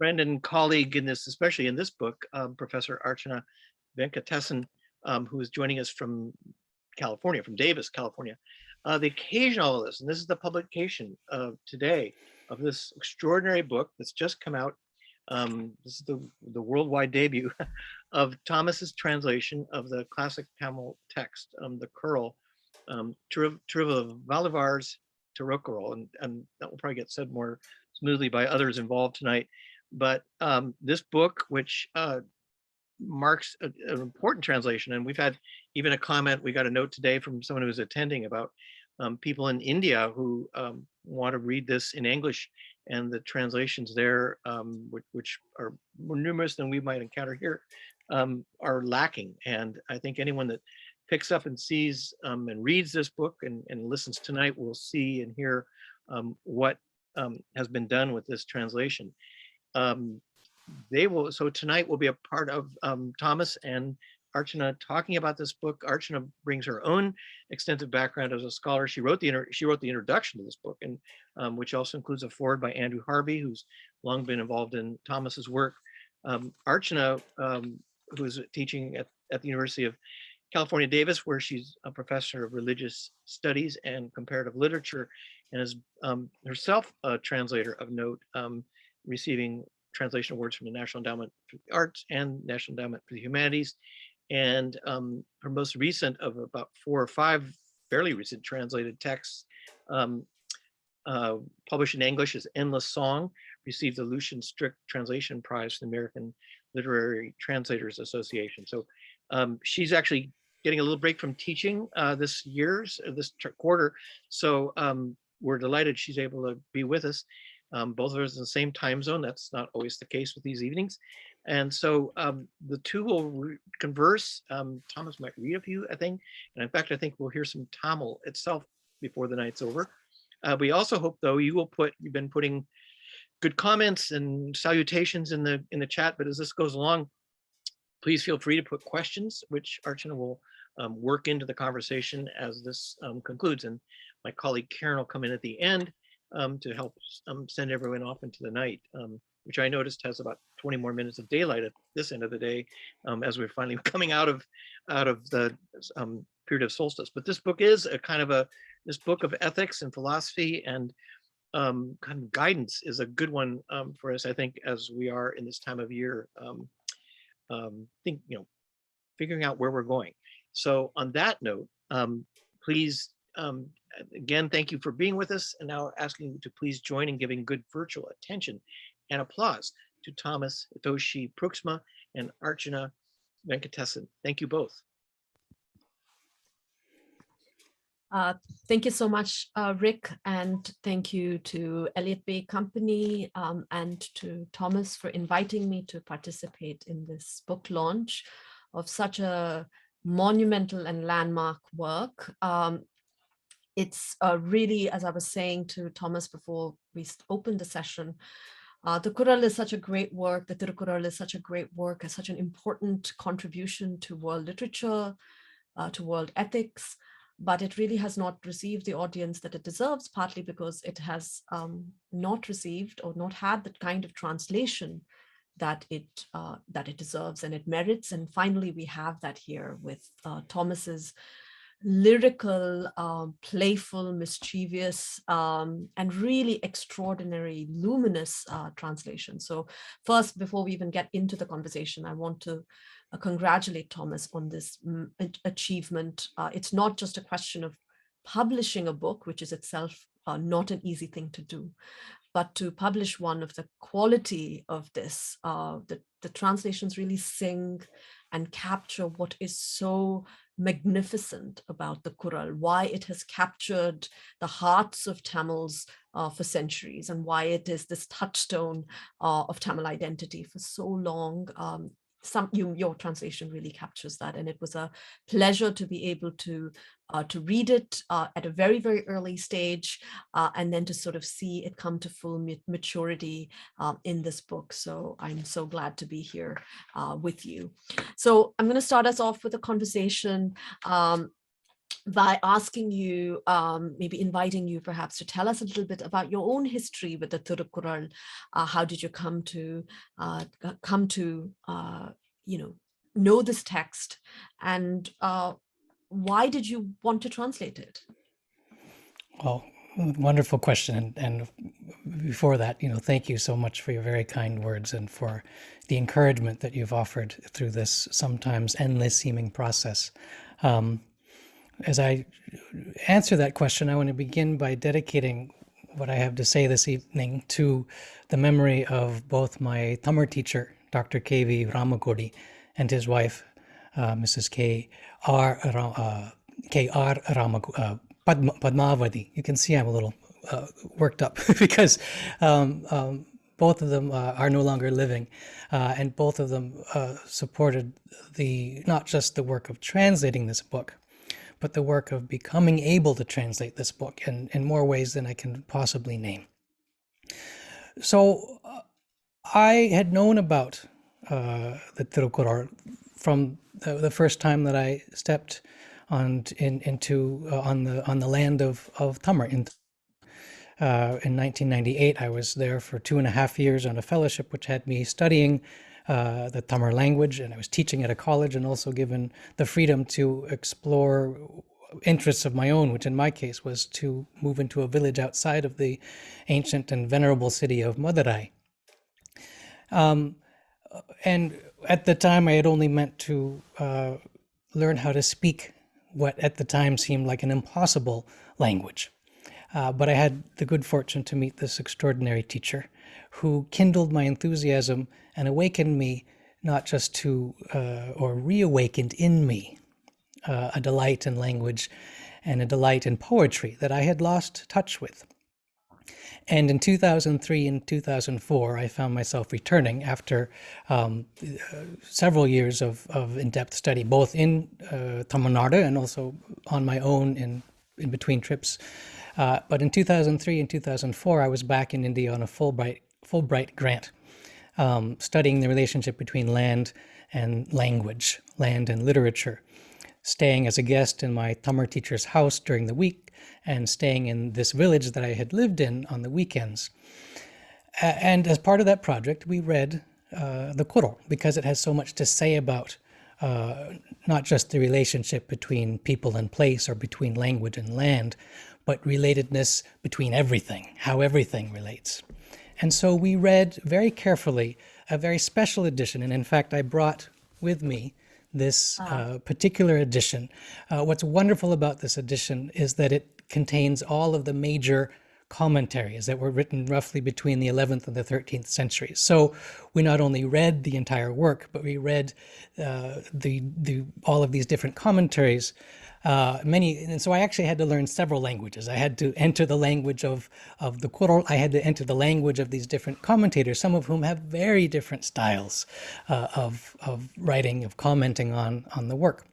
friend and colleague in this, especially in this book, Professor Archana Venkatesan, who is joining us from California, from Davis, California. The occasion of all this, and this is the publication of today of this extraordinary book that's just come out. This is the worldwide debut of Thomas's translation of the classic Tamil text, the Kural, Tirvalluvar's Thirukkural, and that will probably get said more smoothly by others involved tonight. But this book, which marks an important translation, and we've had even a comment, we got a note today from someone who was attending about people in India who want to read this in English, and the translations there, which are more numerous than we might encounter here, are lacking. And I think anyone that picks up and sees and reads this book and listens tonight will see and hear what has been done with this translation. So tonight will be a part of Thomas and Archana talking about this book. Archana brings her own extensive background as a scholar. She wrote the introduction to this book, and which also includes a foreword by Andrew Harvey, who's long been involved in Thomas's work. Archana, who is teaching at the University of California, Davis, where she's a professor of religious studies and comparative literature, and is herself a translator of note, receiving translation awards from the National Endowment for the Arts and National Endowment for the Humanities. And her most recent of about 4 or 5 fairly recent translated texts published in English is Endless Song, received the Lucian Strick Translation Prize from the American Literary Translators Association. So she's actually getting a little break from teaching this quarter. So we're delighted she's able to be with us. Both of us in the same time zone. That's not always the case with these evenings. And so the two will converse. Thomas might read a few, I think. And in fact, I think we'll hear some Tamil itself before the night's over. We also hope, though, you've been putting good comments and salutations in the chat, but as this goes along, please feel free to put questions, which Archana will work into the conversation as this concludes. And my colleague Karen will come in at the end to help send everyone off into the night, which I noticed has about 20 more minutes of daylight at this end of the day, as we're finally coming out of the period of solstice. But this book is this book of ethics and philosophy and kind of guidance is a good one for us, I think, as we are in this time of year, figuring out where we're going. So on that note, please, again, thank you for being with us, and now asking you to please join in giving good virtual attention and applause to Thomas Hitoshi Pruiksma and Archana Venkatesan. Thank you both. Thank you so much, Rick, and thank you to Elliott Bay Company and to Thomas for inviting me to participate in this book launch of such a monumental and landmark work. It's really, as I was saying to Thomas before we opened the session, the Kural is such a great work, the Thirukkural is such a great work, such an important contribution to world literature, to world ethics, but it really has not received the audience that it deserves, partly because it has not received or not had the kind of translation that it deserves and it merits. And finally, we have that here with Thomas's lyrical, playful, mischievous, and really extraordinary, luminous translation. So first, before we even get into the conversation, I want to congratulate Thomas on this achievement. It's not just a question of publishing a book, which is itself not an easy thing to do, but to publish one of the quality of this. The translations really sing and capture what is so magnificent about the Kural, why it has captured the hearts of Tamils for centuries, and why it is this touchstone of Tamil identity for so long. Your translation really captures that, and it was a pleasure to be able to read it at a very, very early stage, and then to sort of see it come to full maturity in this book. So I'm so glad to be here with you. So I'm going to start us off with a conversation by asking you, maybe inviting you perhaps to tell us a little bit about your own history with the Thirukkural. How did you come to you know this text, and why did you want to translate it? Well, wonderful question. And before that, thank you so much for your very kind words and for the encouragement that you've offered through this sometimes endless seeming process. As I answer that question, I want to begin by dedicating what I have to say this evening to the memory of both my Tamil teacher, Dr. K.V. Ramakodi, and his wife, Mrs. K.R. Padmavati. You can see I'm a little worked up because both of them are no longer living, and both of them supported not just the work of translating this book, but the work of becoming able to translate this book in more ways than I can possibly name. So I had known about the Thirukkural from the first time that I stepped on the land of Tamar. In 1998, I was there for 2.5 years on a fellowship, which had me studying the Tamar language, and I was teaching at a college and also given the freedom to explore interests of my own, which in my case was to move into a village outside of the ancient and venerable city of Madurai. And at the time, I had only meant to learn how to speak what at the time seemed like an impossible language. But I had the good fortune to meet this extraordinary teacher who kindled my enthusiasm and awakened me, not just to, or reawakened in me, a delight in language and a delight in poetry that I had lost touch with. And in 2003 and 2004, I found myself returning after several years of in-depth study, both in Tamil Nadu and also on my own in between trips. But in 2003 and 2004, I was back in India on a Fulbright grant, studying the relationship between land and language, land and literature, staying as a guest in my Tamil teacher's house during the week, and staying in this village that I had lived in on the weekends. And as part of that project, we read the Kural, because it has so much to say about not just the relationship between people and place or between language and land, but relatedness between everything, how everything relates. And so we read very carefully a very special edition. And in fact, I brought with me this particular edition. What's wonderful about this edition is that it contains all of the major commentaries that were written roughly between the 11th and the 13th centuries. So we not only read the entire work, but we read all of these different commentaries. And so I actually had to learn several languages. I had to enter the language of the Kural. I had to enter the language of these different commentators, some of whom have very different styles of writing, of commenting on the work.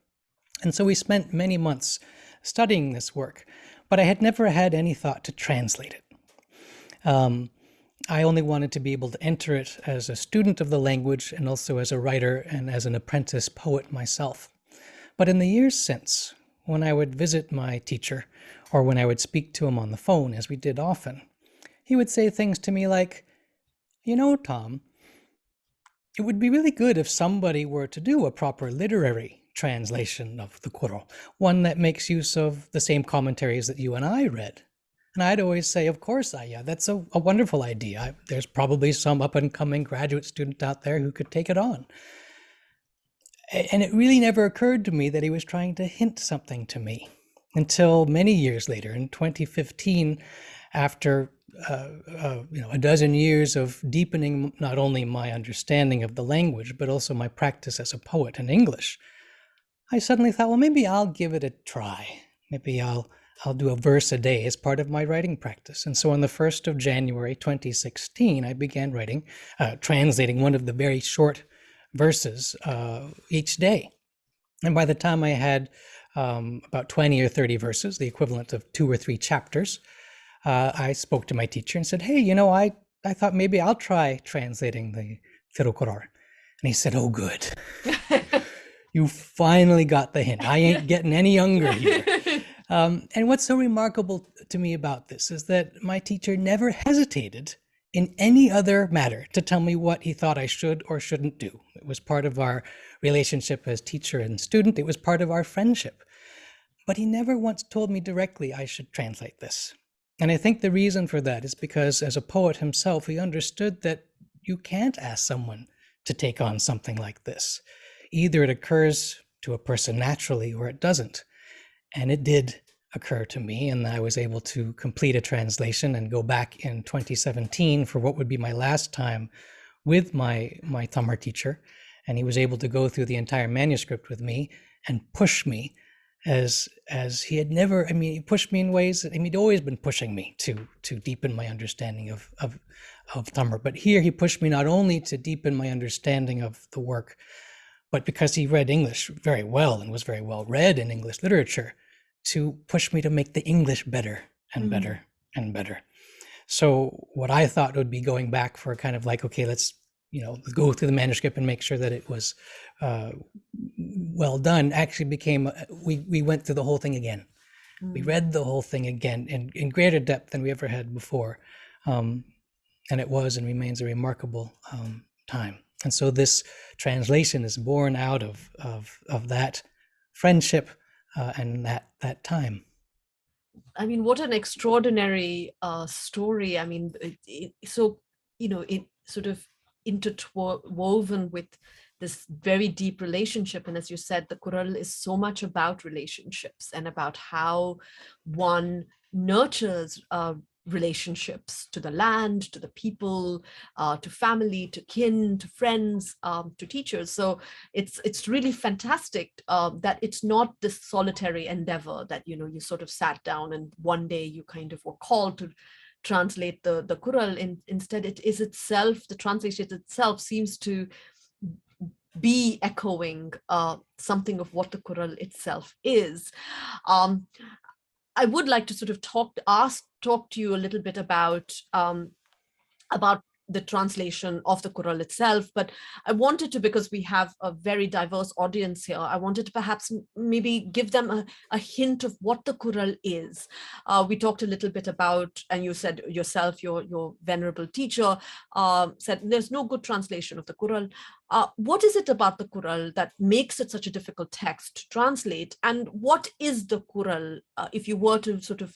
And so we spent many months studying this work, but I had never had any thought to translate it. I only wanted to be able to enter it as a student of the language and also as a writer and as an apprentice poet myself. But in the years since, when I would visit my teacher or when I would speak to him on the phone, as we did often, he would say things to me like, Tom, it would be really good if somebody were to do a proper literary translation of the Kural, one that makes use of the same commentaries that you and I read. And I'd always say, of course, that's a wonderful idea. There's probably some up-and-coming graduate student out there who could take it on. And it really never occurred to me that he was trying to hint something to me until many years later, in 2015, after a dozen years of deepening not only my understanding of the language, but also my practice as a poet in English. I suddenly thought, well, maybe I'll give it a try. Maybe I'll do a verse a day as part of my writing practice. And so on the 1st of January, 2016, I began translating one of the very short verses each day. And by the time I had about 20 or 30 verses, the equivalent of 2 or 3 chapters, I spoke to my teacher and said, hey, I thought maybe I'll try translating the Thirukkural. And he said, oh, good. You finally got the hint. I ain't getting any younger here. And what's so remarkable to me about this is that my teacher never hesitated in any other matter to tell me what he thought I should or shouldn't do. It was part of our relationship as teacher and student. It was part of our friendship. But he never once told me directly I should translate this. And I think the reason for that is because as a poet himself, he understood that you can't ask someone to take on something like this. Either it occurs to a person naturally or it doesn't. And it did occur to me, and I was able to complete a translation and go back in 2017 for what would be my last time with my Tamil teacher. And he was able to go through the entire manuscript with me and push me as he had never, I mean, he pushed me in ways, I mean, he'd always been pushing me to deepen my understanding of Tamil. But here he pushed me not only to deepen my understanding of the work, but because he read English very well and was very well read in English literature, to push me to make the English better and better and better. So what I thought would be going back for kind of like, okay, let's, go through the manuscript and make sure that it was well done, actually became, we went through the whole thing again. We read the whole thing again in greater depth than we ever had before. And it was and remains a remarkable time. And so this translation is born out of that friendship and that time. I mean, what an extraordinary story. I mean, it sort of interwoven with this very deep relationship. And as you said, the Kural is so much about relationships and about how one nurtures relationships to the land, to the people, to family, to kin, to friends, to teachers. So it's really fantastic that it's not this solitary endeavor that, you sort of sat down and one day you kind of were called to translate the Kural. Instead, it is itself, the translation itself seems to be echoing something of what the Kural itself is. I would like to sort of talk to you a little bit about the translation of the Kural itself, but I wanted to, because we have a very diverse audience here, I wanted to perhaps maybe give them a hint of what the Kural is. We talked a little bit about, and you said yourself, your venerable teacher said there's no good translation of the Kural. What is it about the Kural that makes it such a difficult text to translate? And what is the Kural, if you were to sort of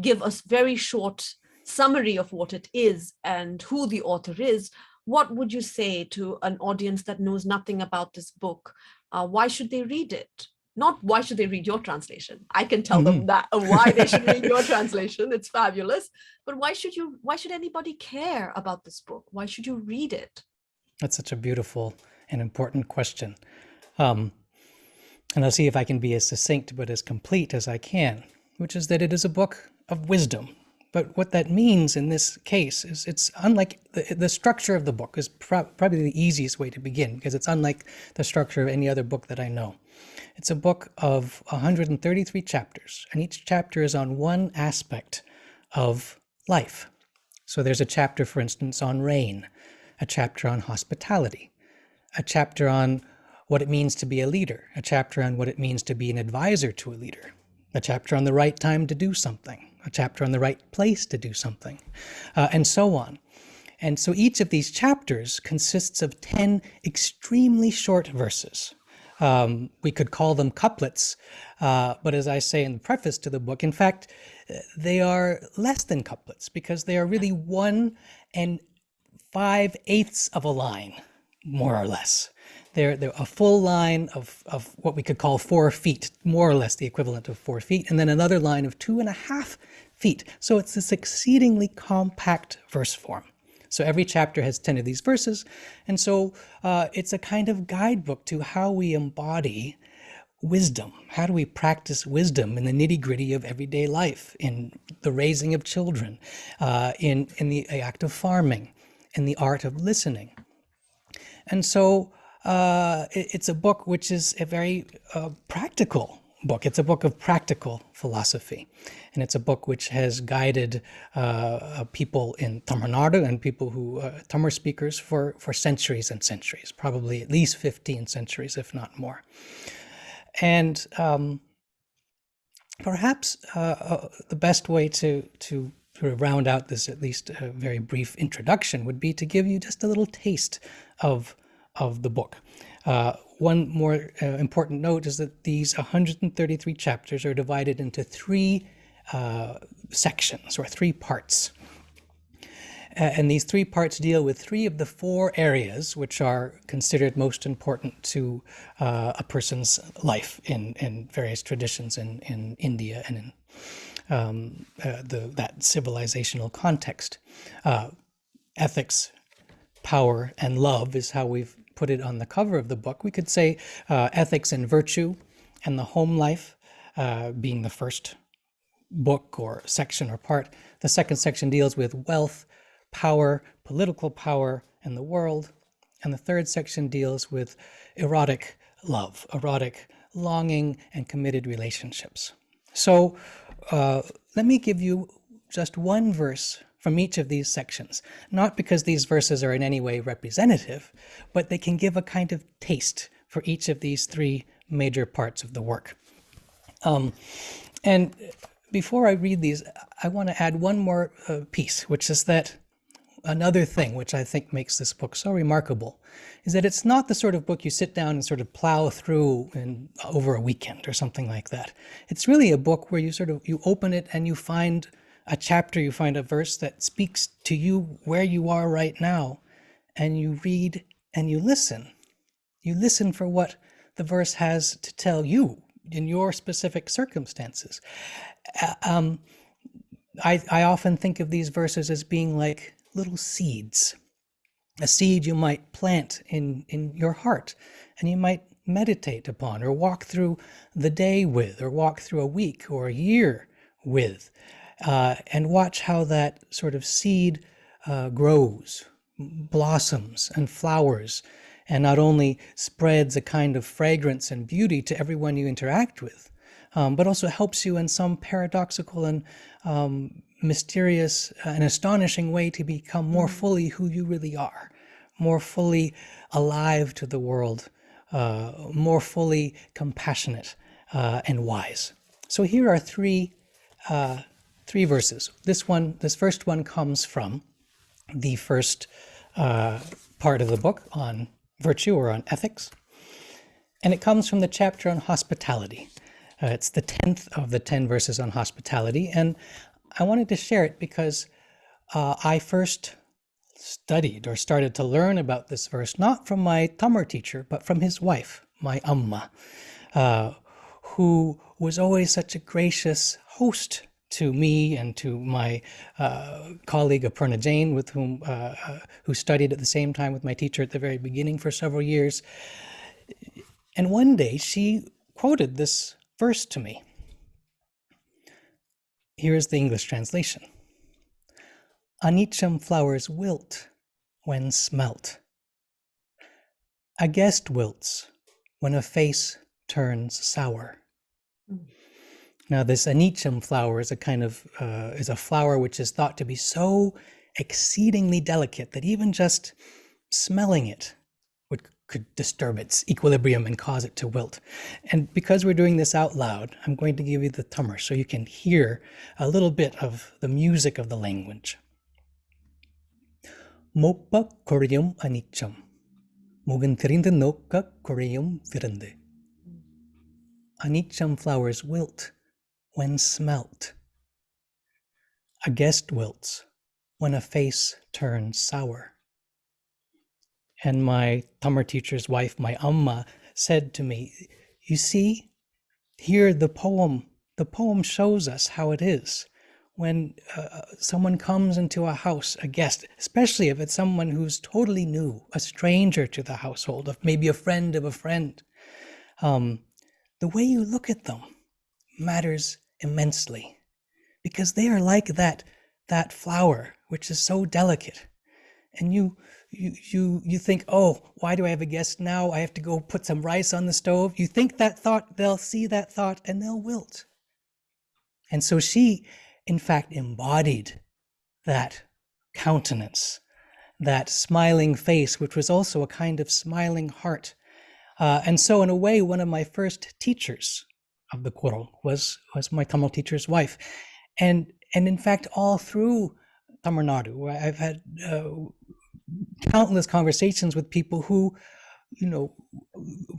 give us very short summary of what it is and who the author is, what would you say to an audience that knows nothing about this book? Why should they read it? Not why should they read your translation? I can tell them that why they should read your translation. It's fabulous. But why should anybody care about this book? Why should you read it? That's such a beautiful and important question. And I'll see if I can be as succinct but as complete as I can, which is that it is a book of wisdom. But what that means in this case is it's unlike the structure of the book is probably the easiest way to begin, because it's unlike the structure of any other book that I know. It's a book of 133 chapters, and each chapter is on one aspect of life. So there's a chapter, for instance, on rain, a chapter on hospitality, a chapter on what it means to be a leader, a chapter on what it means to be an advisor to a leader, a chapter on the right time to do something, a chapter on the right place to do something, and so on. And so each of these chapters consists of 10 extremely short verses. We could call them couplets, but as I say in the preface to the book, in fact, they are less than couplets because they are really 1 5/8 of a line, more or less. They're a full line of what we could call 4 feet, more or less the equivalent of 4 feet, and then another line of 2.5 feet. So it's this exceedingly compact verse form. So every chapter has 10 of these verses, and so it's a kind of guidebook to how we embody wisdom. How do we practice wisdom in the nitty-gritty of everyday life, in the raising of children, in the act of farming, in the art of listening. And so it's a book which is a very practical book. It's a book of practical philosophy. And it's a book which has guided people in Tamil Nadu and people who, Tamil speakers, for centuries and centuries, probably at least 15 centuries, if not more. And Perhaps the best way to sort of round out this, at least very brief introduction, would be to give you just a little taste of the book. One more important note is that these 133 chapters are divided into three sections or three parts. And these three parts deal with three of the four areas which are considered most important to a person's life in various traditions in India and in that civilizational context. Ethics, power, and love is how we've put it on the cover of the book. We could say ethics and virtue and the home life being the first book or section or part. The second section deals with wealth, power, political power, and the world. And the third section deals with erotic love, erotic longing, and committed relationships. So let me give you just one verse from each of these sections, not because these verses are in any way representative, but they can give a kind of taste for each of these three major parts of the work. And before I read these, I want to add one more piece, which is that another thing which I think makes this book so remarkable is that it's not the sort of book you sit down and sort of plow through in over a weekend or something like that. It's really a book where you open it and you find a chapter, you find a verse that speaks to you where you are right now, and you read and you listen. You listen for what the verse has to tell you in your specific circumstances. I often think of these verses as being like little seeds. A seed you might plant in your heart, and you might meditate upon or walk through the day with, or walk through a week or a year with, and watch how that sort of seed grows, blossoms, and flowers, and not only spreads a kind of fragrance and beauty to everyone you interact with, but also helps you in some paradoxical and mysterious and astonishing way to become more fully who you really are, more fully alive to the world, more fully compassionate and wise. So here are three verses. This first one comes from the first part of the book on virtue or on ethics, and it comes from the chapter on hospitality. It's the 10th of the 10 verses on hospitality, and I wanted to share it because I first studied or started to learn about this verse, not from my Tamil teacher, but from his wife, my Amma, who was always such a gracious host to me and to my colleague Aparna Jain, with whom who studied at the same time with my teacher at the very beginning for several years. And one day she quoted this verse to me. Here is the English translation. Anicham flowers wilt when smelt. A guest wilts when a face turns sour. Now, this anicham flower is a kind of is a flower which is thought to be so exceedingly delicate that even just smelling it could disturb its equilibrium and cause it to wilt. And because we're doing this out loud, I'm going to give you the Tamil so you can hear a little bit of the music of the language. Moppa koriyum anicham, mugan thirindu nokka koriyum virande. Anicham flowers wilt when smelt. A guest wilts when a face turns sour. And my Tamil teacher's wife, my Amma, said to me, you see, here the poem shows us how it is when someone comes into a house, a guest, especially if it's someone who's totally new, a stranger to the household, of maybe a friend of a friend. The way you look at them matters immensely, because they are like that flower, which is so delicate. And you think, oh, why do I have a guest now? I have to go put some rice on the stove. You think that thought, they'll see that thought, and they'll wilt. And so she, in fact, embodied that countenance, that smiling face, which was also a kind of smiling heart. And so in a way, one of my first teachers of the Kural was my Tamil teacher's wife. And in fact, all through Tamil Nadu, I've had countless conversations with people who,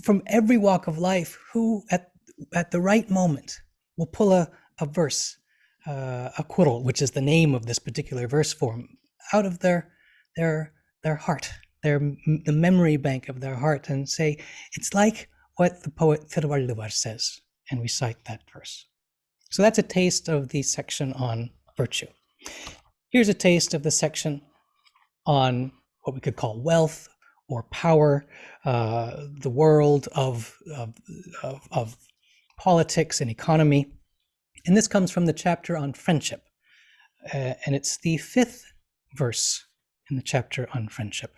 from every walk of life, who at the right moment will pull a verse, a Kural, which is the name of this particular verse form, out of their heart, the memory bank of their heart, and say, it's like what the poet Tirvalluvar says, and recite that verse. So that's a taste of the section on virtue. Here's a taste of the section on what we could call wealth or power, the world of politics and economy. And this comes from the chapter on friendship. And it's the 5th verse in the chapter on friendship.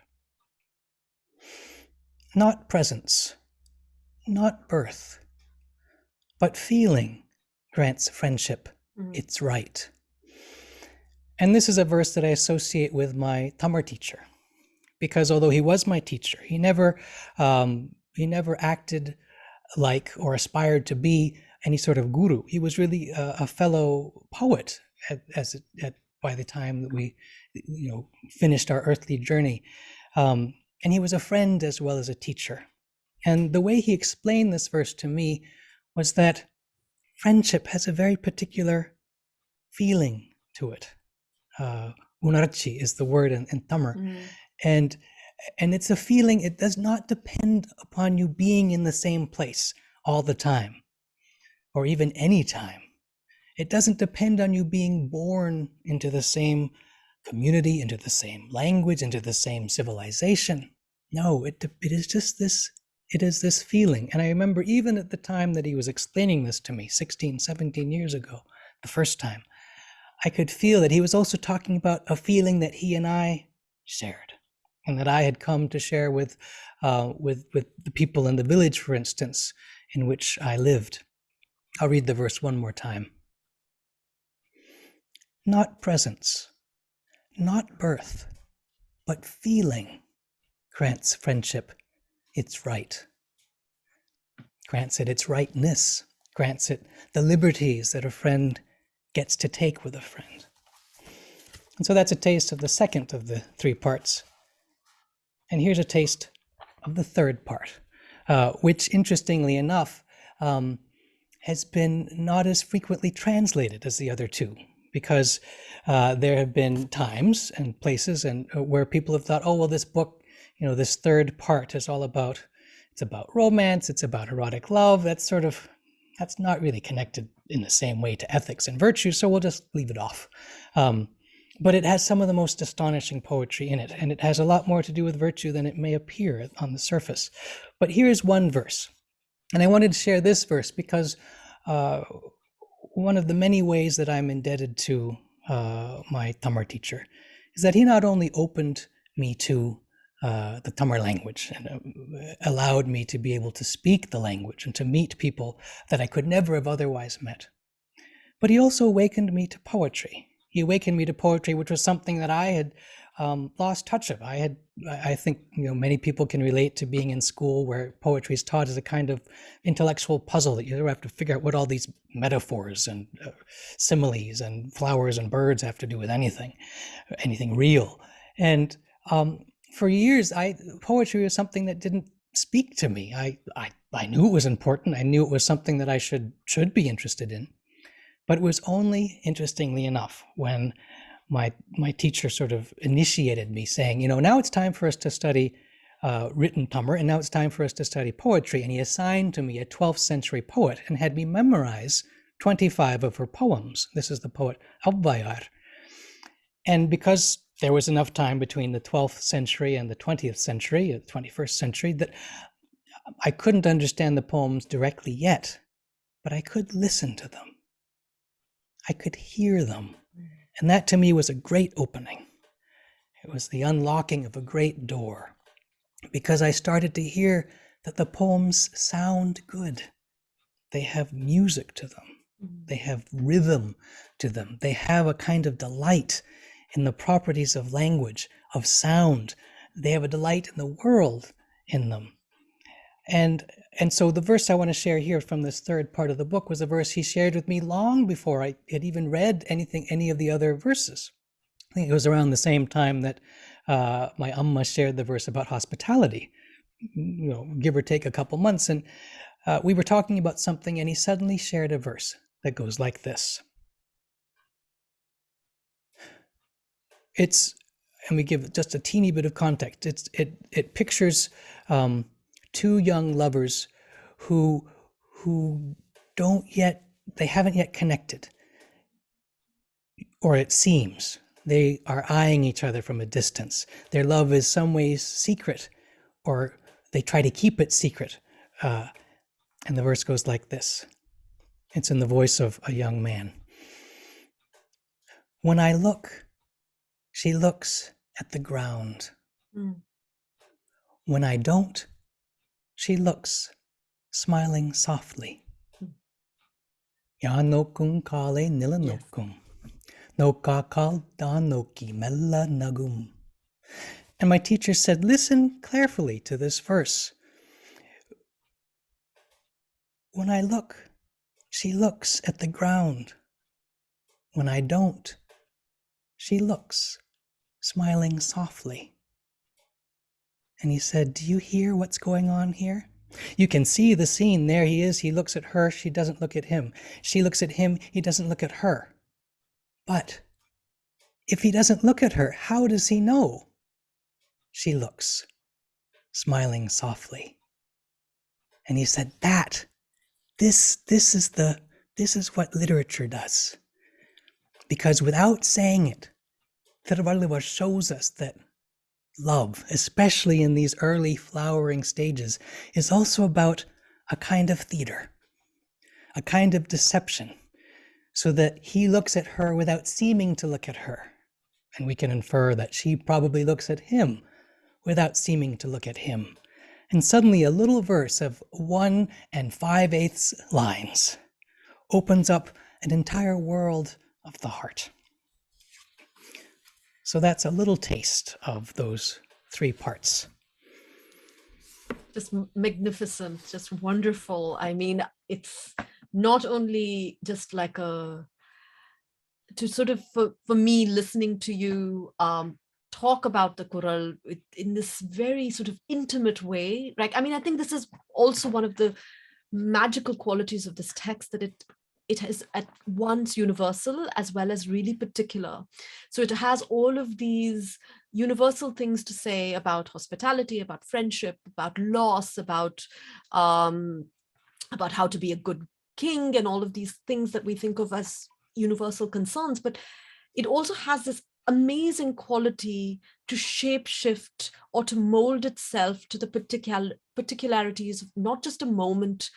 Not presence, not birth, but feeling grants friendship its right. And this is a verse that I associate with my Tamar teacher, because although he was my teacher, he never acted like or aspired to be any sort of guru. He was really a fellow poet by the time that we finished our earthly journey. And he was a friend as well as a teacher. And the way he explained this verse to me was that friendship has a very particular feeling to it. Unarchi is the word in Tamar. And it's a feeling, it does not depend upon you being in the same place all the time, or even any time. It doesn't depend on you being born into the same community, into the same language, into the same civilization. No, it is just this, it is this feeling. And I remember even at the time that he was explaining this to me, 16, 17 years ago, the first time, I could feel that he was also talking about a feeling that he and I shared, and that I had come to share with the people in the village, for instance, in which I lived. I'll read the verse one more time. Not presence, not birth, but feeling grants friendship its right. Grants it its rightness, grants it the liberties that a friend gets to take with a friend. And so that's a taste of the second of the 3 parts. And here's a taste of the 3rd part, which interestingly enough has been not as frequently translated as the other 2. Because there have been times and places and where people have thought, oh, well, this book, this 3rd part is all about, it's about romance, it's about erotic love. That's not really connected in the same way to ethics and virtue, so we'll just leave it off. But it has some of the most astonishing poetry in it, and it has a lot more to do with virtue than it may appear on the surface. But here's one verse, and I wanted to share this verse because one of the many ways that I'm indebted to my Tamar teacher is that he not only opened me to the Tamar language and allowed me to be able to speak the language and to meet people that I could never have otherwise met, but he also awakened me to poetry. He awakened me to poetry, which was something that I had lost touch of. I think many people can relate to being in school where poetry is taught as a kind of intellectual puzzle that you have to figure out what all these metaphors and similes and flowers and birds have to do with anything real. And for years, poetry was something that didn't speak to me. I knew it was important. I knew it was something that I should be interested in. But it was only, interestingly enough, when my teacher sort of initiated me, saying, now it's time for us to study written Tamar, and now it's time for us to study poetry. And he assigned to me a 12th century poet and had me memorize 25 of her poems. This is the poet Abbayar. And because there was enough time between the 12th century and the 20th century, the 21st century, that I couldn't understand the poems directly yet, but I could listen to them. I could hear them. And that to me was a great opening. It was the unlocking of a great door, because I started to hear that the poems sound good. They have music to them. They have rhythm to them. They have a kind of delight in the properties of language, of sound. They have a delight in the world in them. And so the verse I want to share here from this third part of the book was a verse he shared with me long before I had even read any of the other verses. I think it was around the same time that my Amma shared the verse about hospitality, give or take a couple months. And we were talking about something, and he suddenly shared a verse that goes like this. And we give just a teeny bit of context. It pictures two young lovers who haven't yet connected, or it seems they are eyeing each other from a distance. Their love is some ways secret, or they try to keep it secret. And the verse goes like this. It's in the voice of a young man. When I look, she looks at the ground. When I don't, she looks, smiling softly. Ya nokung kale nila nokum. Nokakal da noki mella nagum. And my teacher said, listen carefully to this verse. When I look, she looks at the ground. When I don't, she looks, smiling softly. And he said, do you hear what's going on here? You can see the scene. There he is. He looks at her. She doesn't look at him. She looks at him. He doesn't look at her. But if he doesn't look at her, how does he know? She looks, smiling softly. And he said, this is what literature does. Because without saying it, Tirvalluvar shows us that love, especially in these early flowering stages, is also about a kind of theater, a kind of deception, so that he looks at her without seeming to look at her. And we can infer that she probably looks at him without seeming to look at him. And suddenly a little verse of 1 5/8 lines opens up an entire world of the heart. So that's a little taste of those 3 parts. Just magnificent, just wonderful. I mean, it's not only just like to sort of, for me, listening to you talk about the Kural in this very sort of intimate way, right? I mean, I think this is also one of the magical qualities of this text, that it is at once universal as well as really particular. So it has all of these universal things to say about hospitality, about friendship, about loss, about how to be a good king, and all of these things that we think of as universal concerns. But it also has this amazing quality to shape shift or to mold itself to the particularities of not just a moment,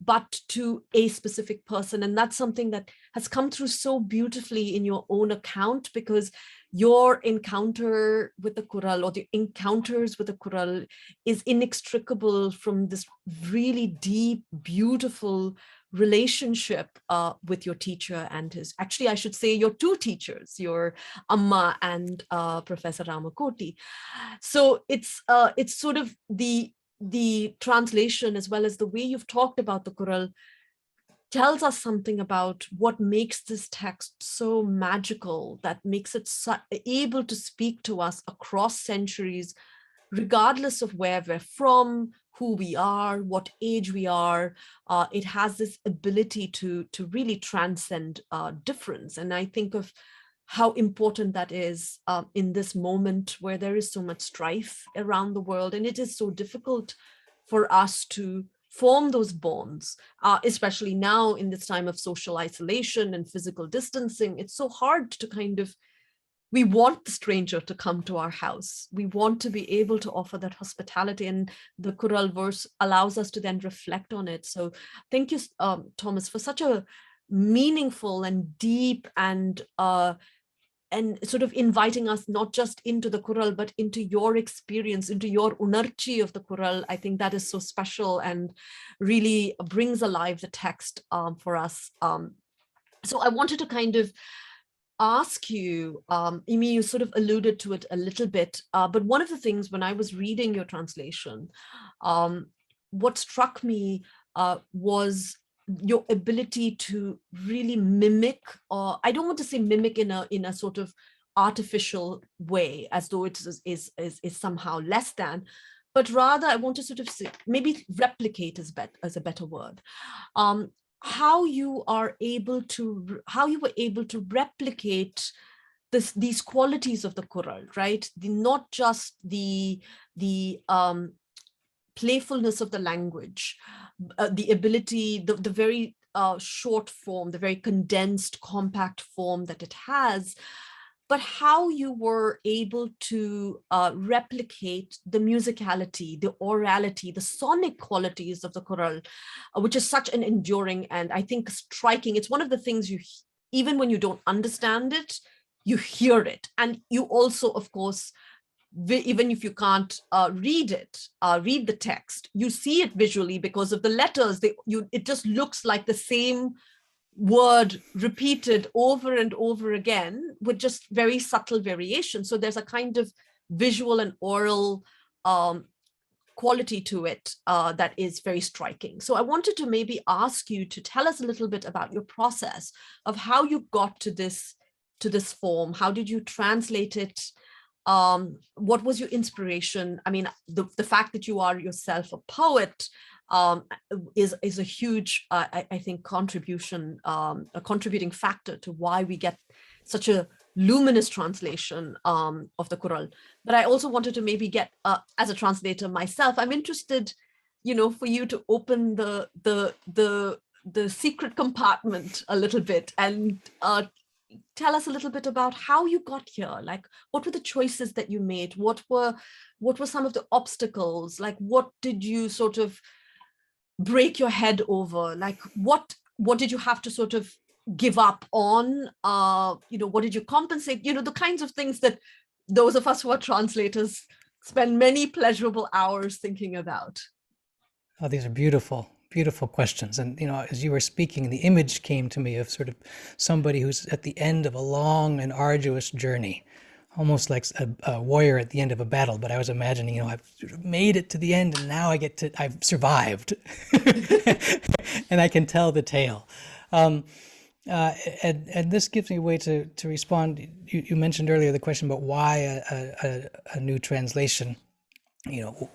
but to a specific person. And that's something that has come through so beautifully in your own account, because your encounter with the Kural, or the encounters with the Kural, is inextricable from this really deep, beautiful relationship with your teacher and actually, I should say, your 2 teachers, your Amma and Professor Ramakoti. So it's sort of the translation, as well as the way you've talked about the Kural, tells us something about what makes this text so magical, that makes it able to speak to us across centuries, regardless of where we're from, who we are, what age we are. It has this ability to really transcend difference. And I think of how important that is in this moment where there is so much strife around the world, and it is so difficult for us to form those bonds, especially now in this time of social isolation and physical distancing. It's so hard to we want the stranger to come to our house. We want to be able to offer that hospitality, and the Kural verse allows us to then reflect on it. So thank you, Thomas, for such a meaningful and deep and sort of inviting us not just into the Kural, but into your experience, into your unarchi of the Kural. I think that is so special and really brings alive the text for us. So I wanted to kind of ask you, Aimee, you sort of alluded to it a little bit, but one of the things when I was reading your translation, what struck me was your ability to really mimic, or I don't want to say mimic in a sort of artificial way, as though it is somehow less than, but rather I want to sort of say, maybe replicate is a better word. How you were able to replicate these qualities of the Kural, right? Not just the playfulness of the language, the ability, the very short form, the very condensed, compact form that it has, but how you were able to replicate the musicality, the orality, the sonic qualities of the Kural, which is such an enduring and I think striking. It's one of the things even when you don't understand it, you hear it. And you also, of course, even if you can't read the text, you see it visually because of the letters. It just looks like the same word repeated over and over again with just very subtle variation. So there's a kind of visual and oral quality to it that is very striking. So I wanted to maybe ask you to tell us a little bit about your process of how you got to this form. How did you translate it? What was your inspiration? I mean, the fact that you are yourself a poet is a huge, I think, contribution, a contributing factor to why we get such a luminous translation of the Kural. But I also wanted to maybe get, as a translator myself, I'm interested, for you to open the secret compartment a little bit and tell us a little bit about how you got here. Like, what were the choices that you made? What were some of the obstacles? Like, what did you sort of break your head over? Like, what did you have to sort of give up on? What did you compensate? The kinds of things that those of us who are translators spend many pleasurable hours thinking about. Oh, these are beautiful, beautiful questions. And, as you were speaking, the image came to me of sort of somebody who's at the end of a long and arduous journey, almost like a warrior at the end of a battle. But I was imagining, I've sort of made it to the end and now I've survived and I can tell the tale. And this gives me a way to respond. You mentioned earlier the question about why a new translation.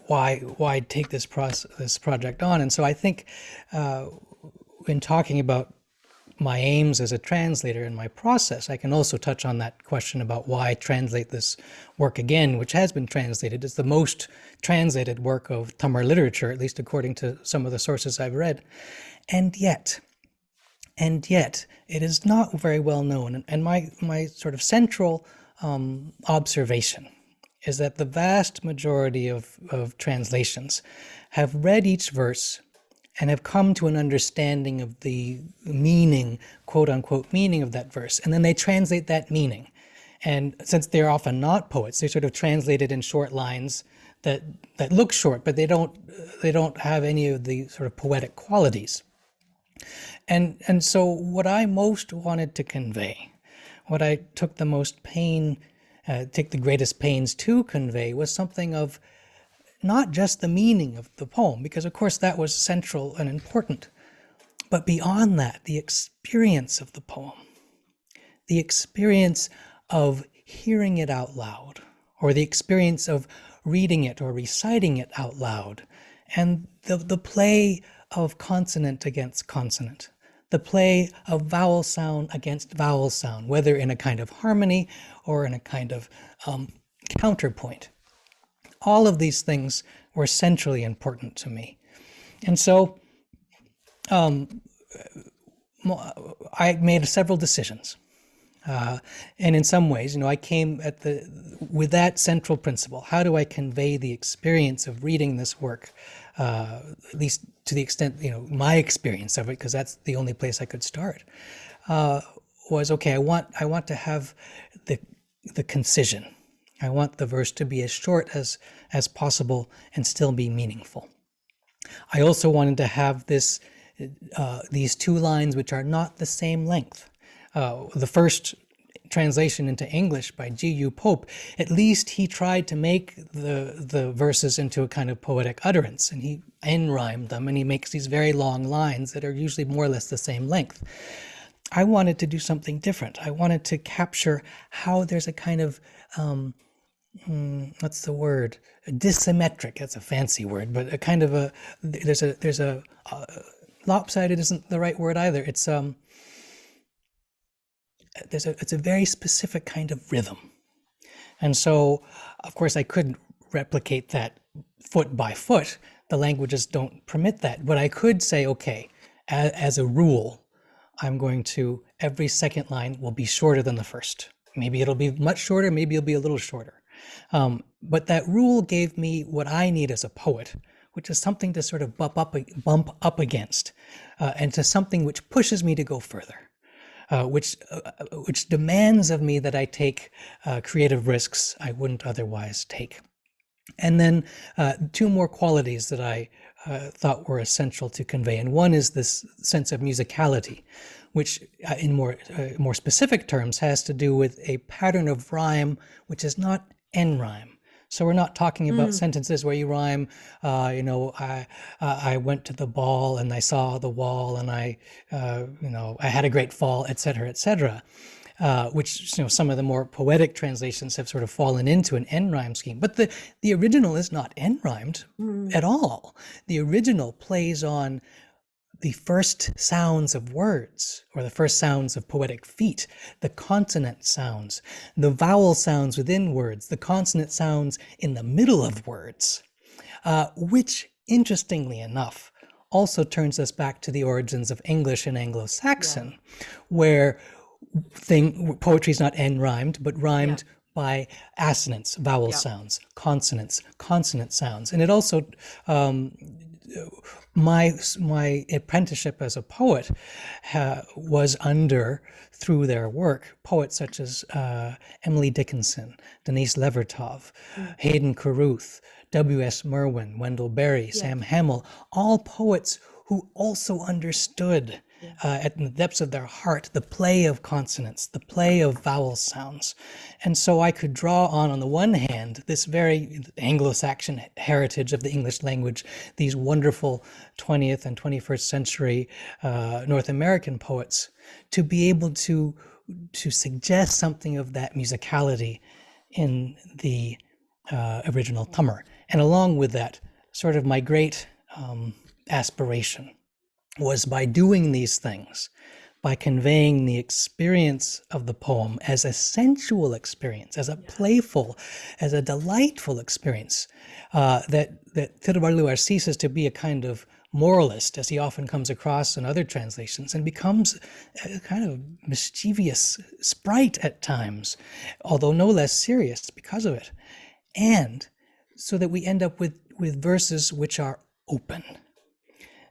Why take this project on? And so I think in talking about my aims as a translator and my process, I can also touch on that question about why translate this work again, which has been translated. It's the most translated work of Tamil literature, at least according to some of the sources I've read. And yet, it is not very well known. And my sort of central observation is that the vast majority of translations have read each verse and have come to an understanding of the meaning, quote unquote, meaning of that verse. And then they translate that meaning. And since they're often not poets, they sort of translate it in short lines that look short, but they don't have any of the sort of poetic qualities. And so what I most wanted to convey, what I took the most pain take the greatest pains to convey, was something of not just the meaning of the poem, because of course that was central and important, but beyond that, the experience of the poem, the experience of hearing it out loud, or the experience of reading it or reciting it out loud, and the play of consonant against consonant, the play of vowel sound against vowel sound, whether in a kind of harmony or in a kind of counterpoint. All of these things were centrally important to me. And so I made several decisions. And in some ways, I came with that central principle. How do I convey the experience of reading this work, at least to the extent, my experience of it, because that's the only place I could start, was, okay, I want to have the concision. I want the verse to be as short as possible and still be meaningful. I also wanted to have these two lines which are not the same length. The first translation into English by G.U. Pope, at least he tried to make the verses into a kind of poetic utterance, and he end-rhymed them, and he makes these very long lines that are usually more or less the same length. I wanted to do something different. I wanted to capture how there's a kind of, what's the word? Dissymmetric, that's a fancy word, but a kind of a, there's a lopsided isn't the right word either. It's it's a very specific kind of rhythm. And so, of course, I couldn't replicate that foot by foot. The languages don't permit that. But I could say, okay, as a rule, I'm going to, every second line will be shorter than the first. Maybe it'll be much shorter, maybe it'll be a little shorter. But that rule gave me what I need as a poet, which is something to sort of bump up against, and to something which pushes me to go further. Which demands of me that I take creative risks I wouldn't otherwise take. And then two more qualities that I thought were essential to convey. And one is this sense of musicality, which in more specific terms has to do with a pattern of rhyme which is not end rhyme. So we're not talking about sentences where you rhyme, I went to the ball and I saw the wall and I had a great fall, etc., etc., which some of the more poetic translations have sort of fallen into an end rhyme scheme. But the original is not end rhymed at all. The original plays on the first sounds of words, or the first sounds of poetic feet, the consonant sounds, the vowel sounds within words, the consonant sounds in the middle of words, which, interestingly enough, also turns us back to the origins of English and Anglo-Saxon, where poetry is not end-rhymed, but rhymed by assonance, vowel sounds, consonants, consonant sounds. And it also, my apprenticeship as a poet was under, through their work, poets such as Emily Dickinson, Denise Levertov, Hayden Carruth, W.S. Merwin, Wendell Berry, Sam Hamill, all poets who also understood at the depths of their heart the play of consonants, the play of vowel sounds. And so I could draw on the one hand, this very Anglo-Saxon heritage of the English language, these wonderful 20th and 21st century North American poets, to be able to suggest something of that musicality in the original Tamil. And along with that, sort of my great aspiration was, by doing these things, by conveying the experience of the poem as a sensual experience, as a playful, as a delightful experience, that Tirvalluvar ceases to be a kind of moralist, as he often comes across in other translations, and becomes a kind of mischievous sprite at times, although no less serious because of it. And so that we end up with verses which are open.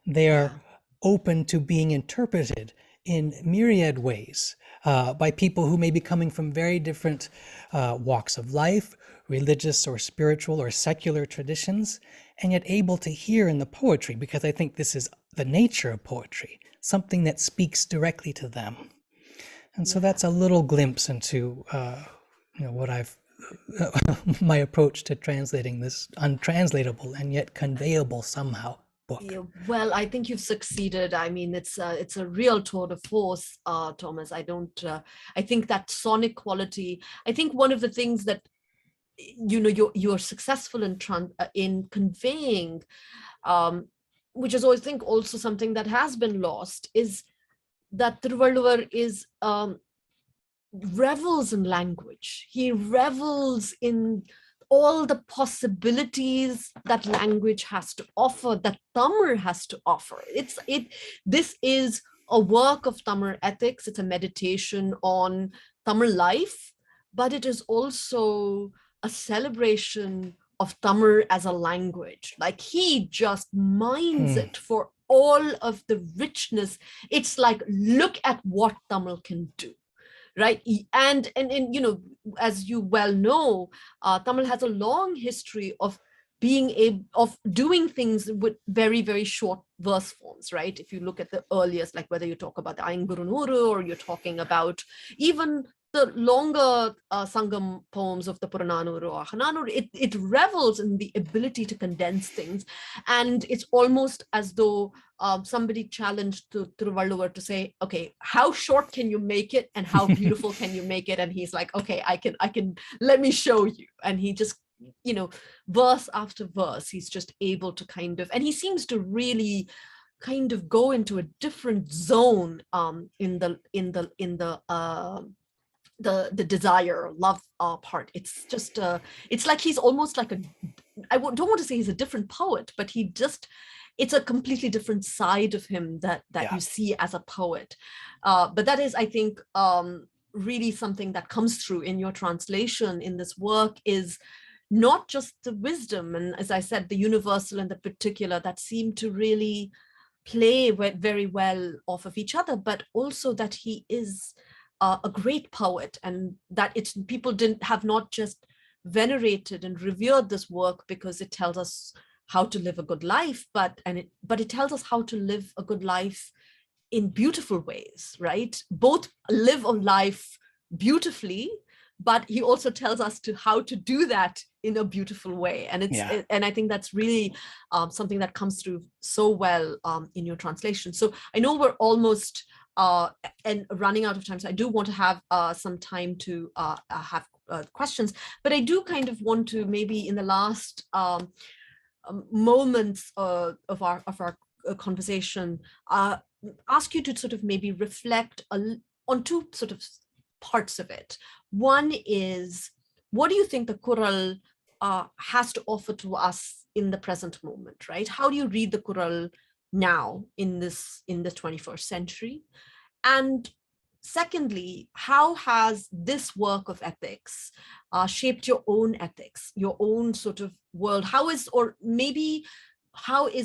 They are open to being interpreted in myriad ways by people who may be coming from very different walks of life, religious or spiritual or secular traditions, and yet able to hear in the poetry, because I think this is the nature of poetry, something that speaks directly to them. And so that's a little glimpse into what I've my approach to translating this untranslatable and yet conveyable somehow book. Well, I think you've succeeded. I mean, it's a real tour de force, Thomas. I think that sonic quality, I think one of the things that you're successful in conveying, which is, I think, also something that has been lost, is that Tirvalluvar is revels in language. He revels in all the possibilities that language has to offer, that Tamil has to offer. This is a work of Tamil ethics. It's a meditation on Tamil life, but it is also a celebration of Tamil as a language. Like, he just mines it for all of the richness. It's like, look at what Tamil can do. Right. And as you well know, Tamil has a long history of doing things with very, very short verse forms, right? If you look at the earliest, like whether you talk about the Aingurunuru or you're talking about even the longer Sangam poems of the Purananur or Ahananur, it revels in the ability to condense things. And it's almost as though somebody challenged Tirvalluvar to say, okay, how short can you make it and how beautiful can you make it? And he's like, okay, I can, let me show you. And he just, verse after verse, he's just able to kind of, and he seems to really kind of go into a different zone in the desire, love part. It's just it's like he's almost like don't want to say he's a different poet, but it's a completely different side of him that you see as a poet. But that is, I think, really something that comes through in your translation in this work, is not just the wisdom and, as I said, the universal and the particular that seem to really play very well off of each other, but also that he is a great poet, and that people have not just venerated and revered this work because it tells us how to live a good life, but it tells us how to live a good life in beautiful ways, right? Both live a life beautifully, but he also tells us how to do that in a beautiful way. And and I think that's really something that comes through so well in your translation. So I know we're almost and running out of time, so I do want to have some time to have questions, but I do kind of want to, maybe in the last moments of our conversation, ask you to sort of maybe reflect on two sort of parts of it. One is, what do you think the Kural has to offer to us in the present moment, right? How do you read the Kural now in the 21st century? And secondly, how has this work of ethics shaped your own ethics, your own sort of world? How is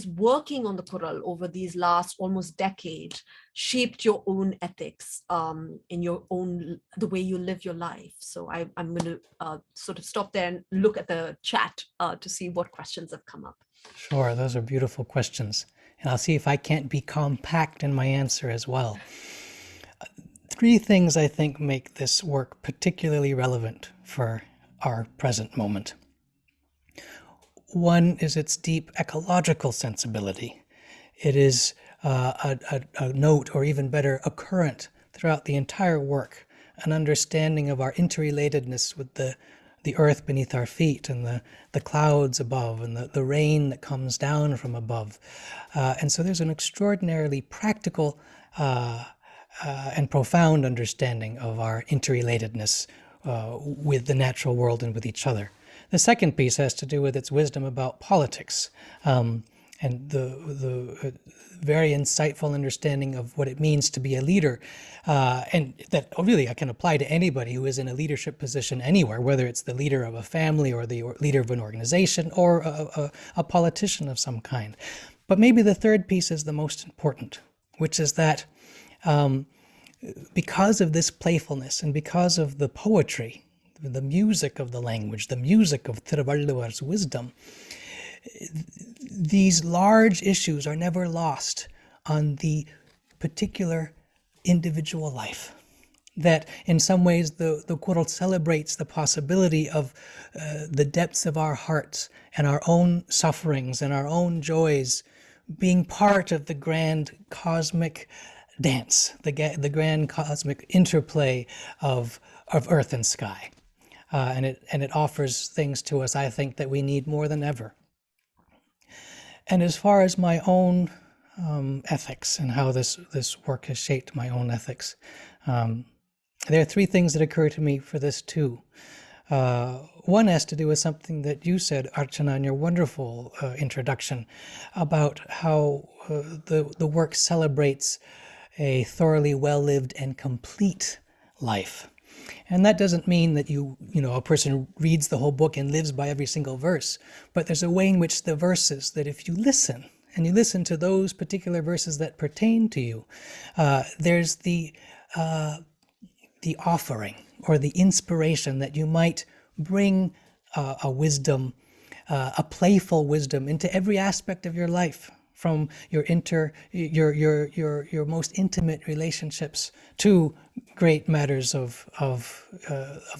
working on the Kural over these last almost decade shaped your own ethics in the way you live your life? So I'm going to sort of stop there and look at the chat to see what questions have come up. Sure, those are beautiful questions. And I'll see if I can't be compact in my answer as well. Three things I think make this work particularly relevant for our present moment. One is its deep ecological sensibility. It is a note, or even better, a current throughout the entire work, an understanding of our interrelatedness with the earth beneath our feet, and the clouds above, and the rain that comes down from above. And so there's an extraordinarily practical and profound understanding of our interrelatedness with the natural world and with each other. The second piece has to do with its wisdom about politics, and the very insightful understanding of what it means to be a leader, and that really I can apply to anybody who is in a leadership position anywhere, whether it's the leader of a family or the leader of an organization or a politician of some kind. But maybe the third piece is the most important, which is that because of this playfulness and because of the poetry, the music of the language, the music of Tirvalluvar's wisdom, these large issues are never lost on the particular individual life. That in some ways the Kural celebrates the possibility of the depths of our hearts and our own sufferings and our own joys being part of the grand cosmic dance, the grand cosmic interplay of earth and sky. And it offers things to us, I think, that we need more than ever. And as far as my own ethics and how this work has shaped my own ethics, there are three things that occur to me for this too. One has to do with something that you said, Archana, in your wonderful introduction about how the work celebrates a thoroughly well-lived and complete life. And that doesn't mean that a person reads the whole book and lives by every single verse, but there's a way in which the verses, that if you listen, and you listen to those particular verses that pertain to you, there's the offering or the inspiration that you might bring a wisdom, a playful wisdom into every aspect of your life. from your most intimate relationships to great matters of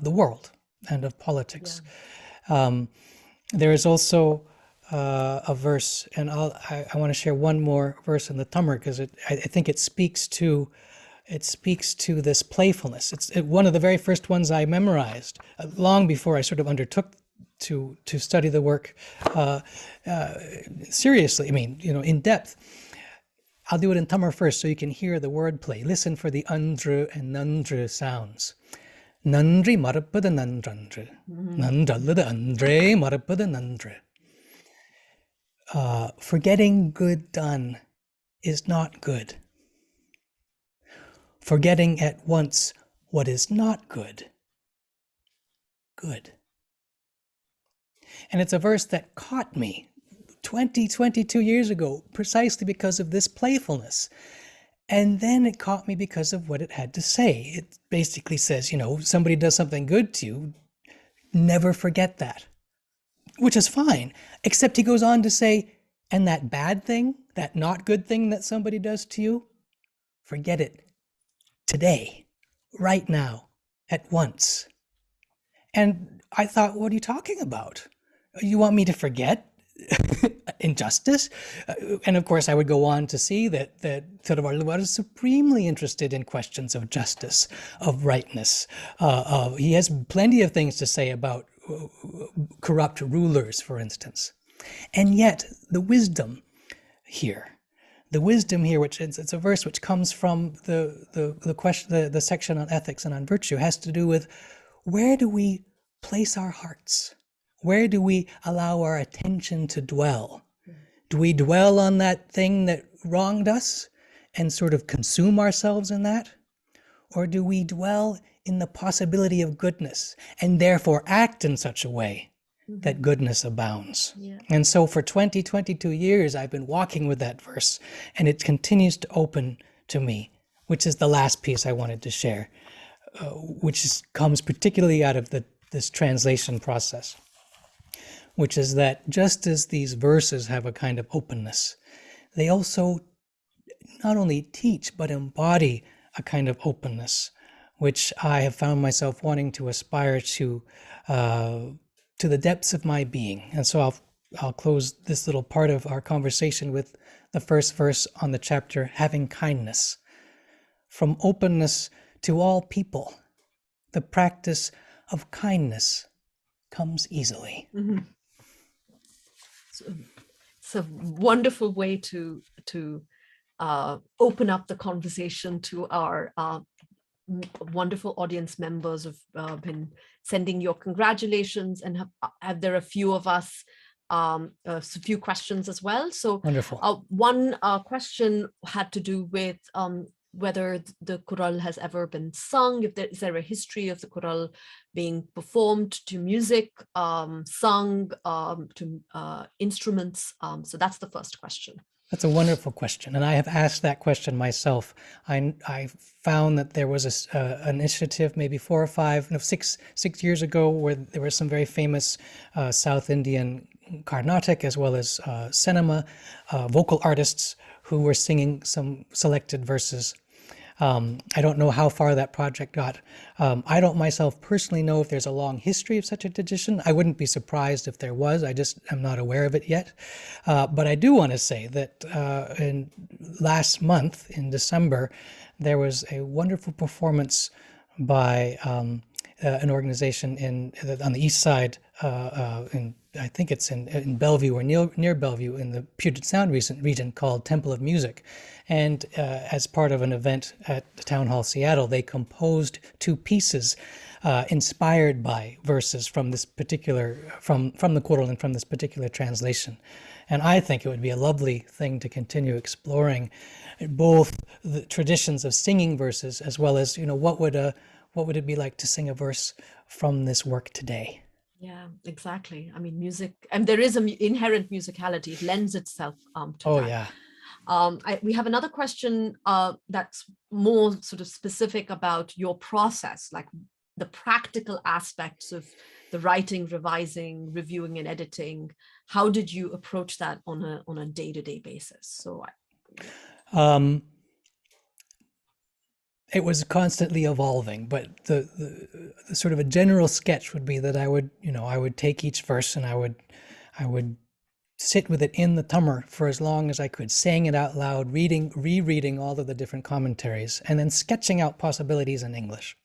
the world and of politics. Yeah. There is also a verse, and I want to share one more verse in the Tamar because I think it speaks to this playfulness. It's one of the very first ones I memorized long before I sort of undertook to study the work seriously. I mean, in depth. I'll do it in Tamar first so you can hear the wordplay. Listen for the undru and nundru sounds. Nandri marappada nandrandru. Nandallada andre marappada nandru. Forgetting good done is not good. Forgetting at once what is not good, good. And it's a verse that caught me 22 years ago, precisely because of this playfulness. And then it caught me because of what it had to say. It basically says, somebody does something good to you, never forget that, which is fine. Except he goes on to say, and that bad thing, that not good thing that somebody does to you, forget it today, right now, at once. And I thought, what are you talking about? You want me to forget injustice? And of course, I would go on to see that Tirvalluvar is supremely interested in questions of justice, of rightness. He has plenty of things to say about corrupt rulers, for instance. And yet, the wisdom here, which it's a verse which comes from the section on ethics and on virtue, has to do with where do we place our hearts? Where do we allow our attention to dwell? Do we dwell on that thing that wronged us and sort of consume ourselves in that? Or do we dwell in the possibility of goodness and therefore act in such a way that goodness abounds? Yeah. And so for 22 years, I've been walking with that verse, and it continues to open to me, which is the last piece I wanted to share, comes particularly out of this translation process, which is that just as these verses have a kind of openness, they also not only teach, but embody a kind of openness, which I have found myself wanting to aspire to the depths of my being. And so I'll close this little part of our conversation with the first verse on the chapter, having kindness. From openness to all people, the practice of kindness comes easily. Mm-hmm. It's a wonderful way to open up the conversation to our wonderful audience members who've been sending your congratulations, and have there a few of us a few questions as well. So wonderful. One question had to do with whether the Kural has ever been sung, is there a history of the Kural being performed to music, sung to instruments? So that's the first question. That's a wonderful question, and I have asked that question myself. I found that there was an initiative maybe 6 years ago where there were some very famous South Indian Carnatic as well as cinema vocal artists who were singing some selected verses. I don't know how far that project got. I don't myself personally know if there's a long history of such a tradition. I wouldn't be surprised if there was. I just am not aware of it yet. But I do want to say that in last month, in December, there was a wonderful performance by an organization on the east side, I think it's in Bellevue or near Bellevue in the Puget Sound region, called Temple of Music. And as part of an event at the Town Hall Seattle, they composed 2 pieces inspired by verses from this particular, from the Kural and from this particular translation. And I think it would be a lovely thing to continue exploring both the traditions of singing verses as well as, what would it be like to sing a verse from this work today? Yeah, exactly. I mean, music, and there is an inherent musicality. It lends itself to that. Yeah. We have another question that's more sort of specific about your process. Like, the practical aspects of the writing, revising, reviewing, and editing, how did you approach that on a day-to-day basis? So it was constantly evolving, but the sort of a general sketch would be that I would take each verse and I would sit with it in the tummer for as long as I could, saying it out loud, rereading all of the different commentaries, and then sketching out possibilities in English.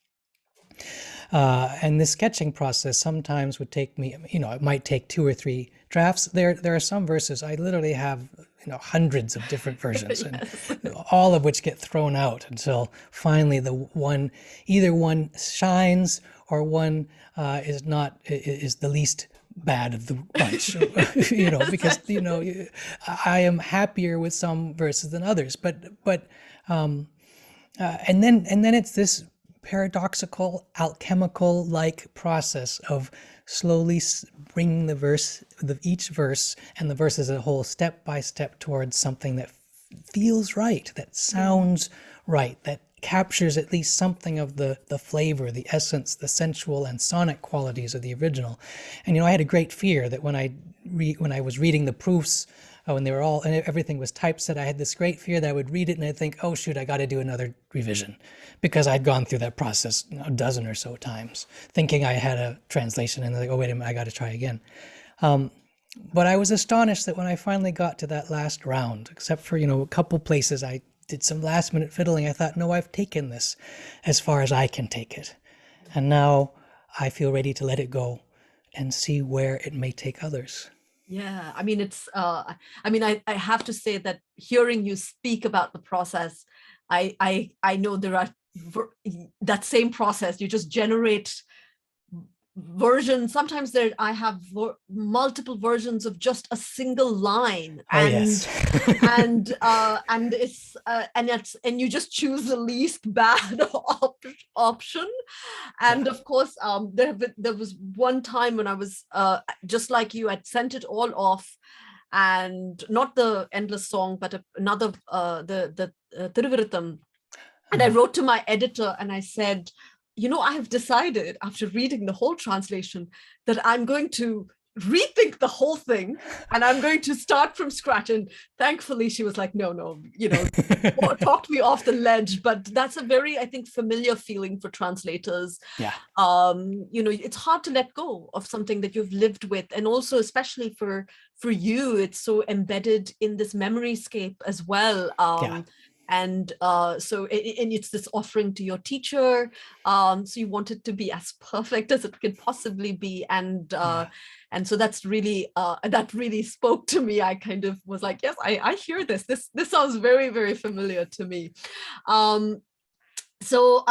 And the sketching process sometimes would take me, it might take 2 or 3 drafts. There are some verses I literally have, hundreds of different versions, Yes. and all of which get thrown out until finally either one shines or one is the least bad of the bunch, because I am happier with some verses than others, and then it's this paradoxical, alchemical like process of slowly bringing each verse and the verse as a whole, step by step, towards something that feels right, that sounds right, that captures at least something of the flavor, the essence, the sensual and sonic qualities of the original. And I had a great fear that when I was reading the proofs, when they were and everything was typeset, I had this great fear that I would read it and I'd think, oh shoot, I got to do another revision, because I'd gone through that process a dozen or so times, thinking I had a translation, and like, oh wait a minute, I got to try again. But I was astonished that when I finally got to that last round, except for a couple places I did some last minute fiddling, I thought, no, I've taken this as far as I can take it, and now I feel ready to let it go and see where it may take others. Yeah, I mean, it's, I have to say that hearing you speak about the process, I know there are that same process, you just generate versions. Sometimes I have multiple versions of just a single line, Oh, yes. and you just choose the least bad option. And of course, there was one time when I was just like you, I'd sent it all off, and not the endless song, but another the Thiruvrutam. And I wrote to my editor and I said, I have decided after reading the whole translation that I'm going to rethink the whole thing and I'm going to start from scratch. And thankfully she was like, no, talked me off the ledge. But that's a very, I think, familiar feeling for translators. Yeah. It's hard to let go of something that you've lived with. And also, especially for you, it's so embedded in this memory scape as well. And so it's this offering to your teacher. So you want it to be as perfect as it could possibly be. And so that's really, that really spoke to me. I kind of was like, yes, I hear this. This sounds very, very familiar to me. So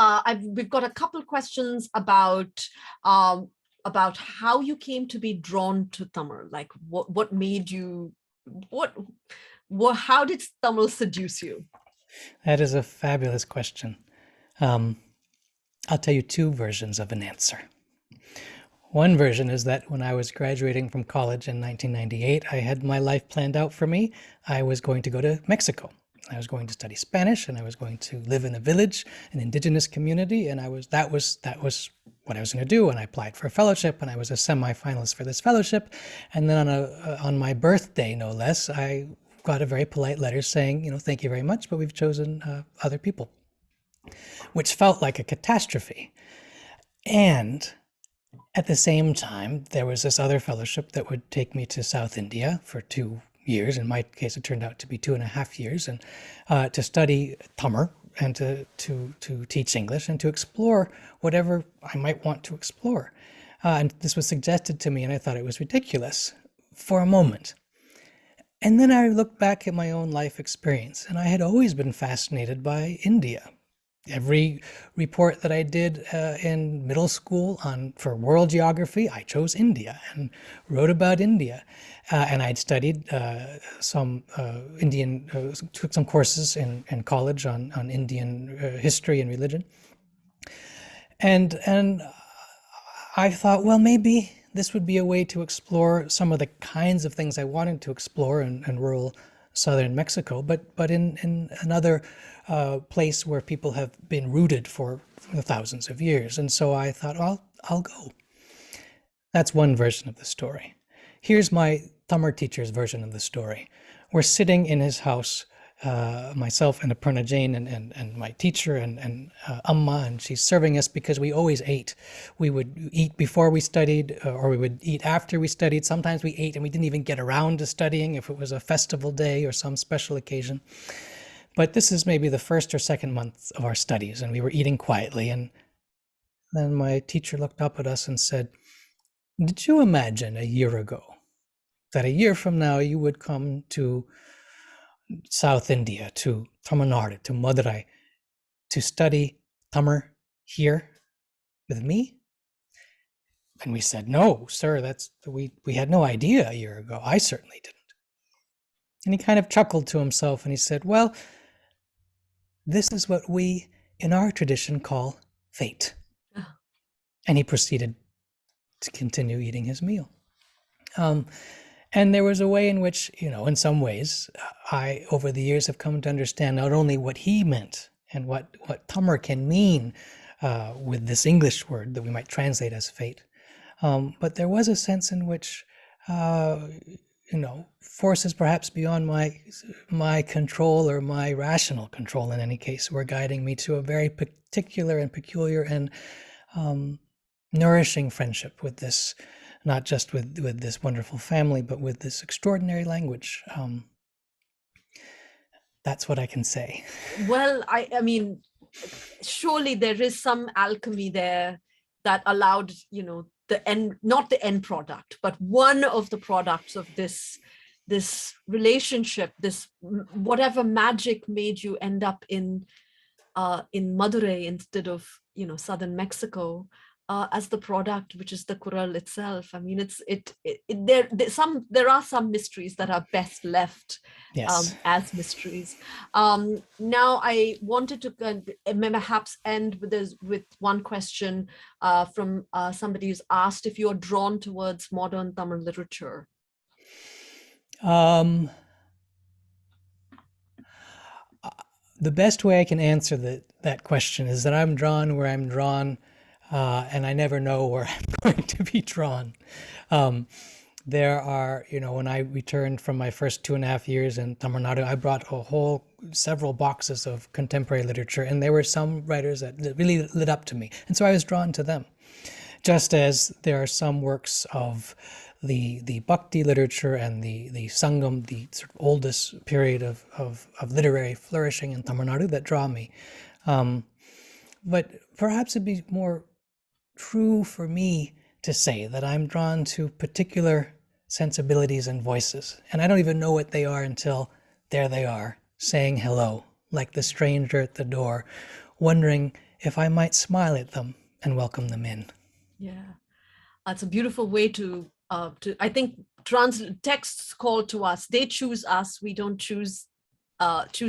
we've got a couple of questions about how you came to be drawn to Tamil. Like what made you, how did Tamil seduce you? That is a fabulous question. I'll tell you 2 versions of an answer. One version is that when I was graduating from college in 1998, I had my life planned out for me. I was going to go to Mexico. I was going to study Spanish, and I was going to live in a village, an indigenous community, and that was what I was going to do. And I applied for a fellowship, and I was a semi-finalist for this fellowship. And then on my birthday, no less, I got a very polite letter saying, thank you very much, but we've chosen other people, which felt like a catastrophe. And at the same time, there was this other fellowship that would take me to South India for 2 years. In my case, it turned out to be 2.5 years, and to study Tamil and to teach English and to explore whatever I might want to explore. And this was suggested to me, and I thought it was ridiculous for a moment. And then I looked back at my own life experience, and I had always been fascinated by India. Every report that I did in middle school for world geography, I chose India and wrote about India. And I'd studied some took some courses in college on Indian history and religion. And I thought, well, maybe this would be a way to explore some of the kinds of things I wanted to explore in rural southern Mexico, but in another place where people have been rooted for thousands of years. And so I thought, well, I'll go. That's one version of the story. Here's my Tamil teacher's version of the story. We're sitting in his house, myself and Aparna Jain and my teacher and Amma, and she's serving us because we always ate. We would eat before we studied, or we would eat after we studied. Sometimes we ate and we didn't even get around to studying if it was a festival day or some special occasion. But this is maybe the first or second month of our studies, and we were eating quietly. And then my teacher looked up at us and said, "Did you imagine a year ago that a year from now you would come to South India, to Tamil Nadu, to Madurai, to study Tamil here with me?" And we said, "No, sir, we had no idea a year ago. I certainly didn't." And he kind of chuckled to himself and he said, "Well, this is what we in our tradition call fate." And he proceeded to continue eating his meal. And there was a way in which, in some ways, I, over the years, have come to understand not only what he meant and what Tamar can mean with this English word that we might translate as fate, but there was a sense in which, forces perhaps beyond my control, or my rational control in any case, were guiding me to a very particular and peculiar and nourishing friendship with this, not just with this wonderful family, but with this extraordinary language. That's what I can say. Well, I mean, surely there is some alchemy there that allowed, the end, not the end product, but one of the products of this relationship, this whatever magic made you end up in Madurai instead of, southern Mexico, as the product, which is the Kural itself. I mean, there are some mysteries that are best left as mysteries. Now, I wanted to perhaps end with one question from somebody who's asked if you're drawn towards modern Tamil literature. The best way I can answer that question is that I'm drawn where I'm drawn, and I never know where I'm going to be drawn. There are, when I returned from my first 2.5 years in Tamil Nadu, I brought several boxes of contemporary literature, and there were some writers that really lit up to me. And so I was drawn to them. Just as there are some works of the Bhakti literature and the Sangam, the sort of oldest period of literary flourishing in Tamil Nadu, that draw me. But perhaps it'd be more true for me to say that I'm drawn to particular sensibilities and voices. And I don't even know what they are until there they are, saying hello, like the stranger at the door, wondering if I might smile at them and welcome them in. Yeah, that's a beautiful way to I think texts call to us. They choose us. We don't choose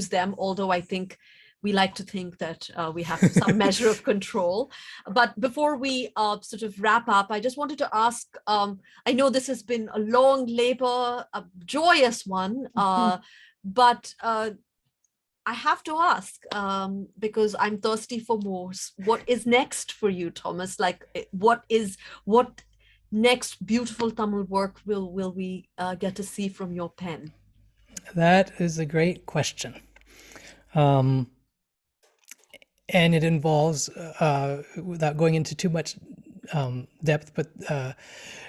them, although I think we like to think that we have some measure of control. But before we sort of wrap up, I just wanted to ask, I know this has been a long labor, a joyous one, but I have to ask, because I'm thirsty for more. What is next for you, Thomas? Like, what next beautiful Tamil work will we get to see from your pen? That is a great question. And it involves, without going into too much depth, but I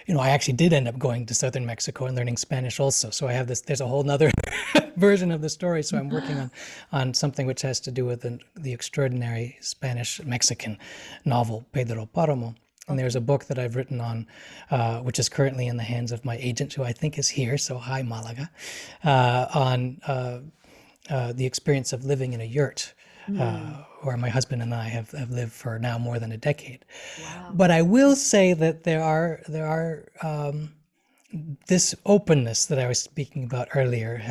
actually did end up going to southern Mexico and learning Spanish also. So I have there's a whole nother version of the story. So I'm working on something which has to do with the extraordinary Spanish-Mexican novel, Pedro Páramo. And there's a book that I've written on, which is currently in the hands of my agent, who I think is here, so hi, Malaga, on the experience of living in a yurt, where my husband and I have lived for now more than a decade. Wow. But I will say that there are this openness that I was speaking about earlier.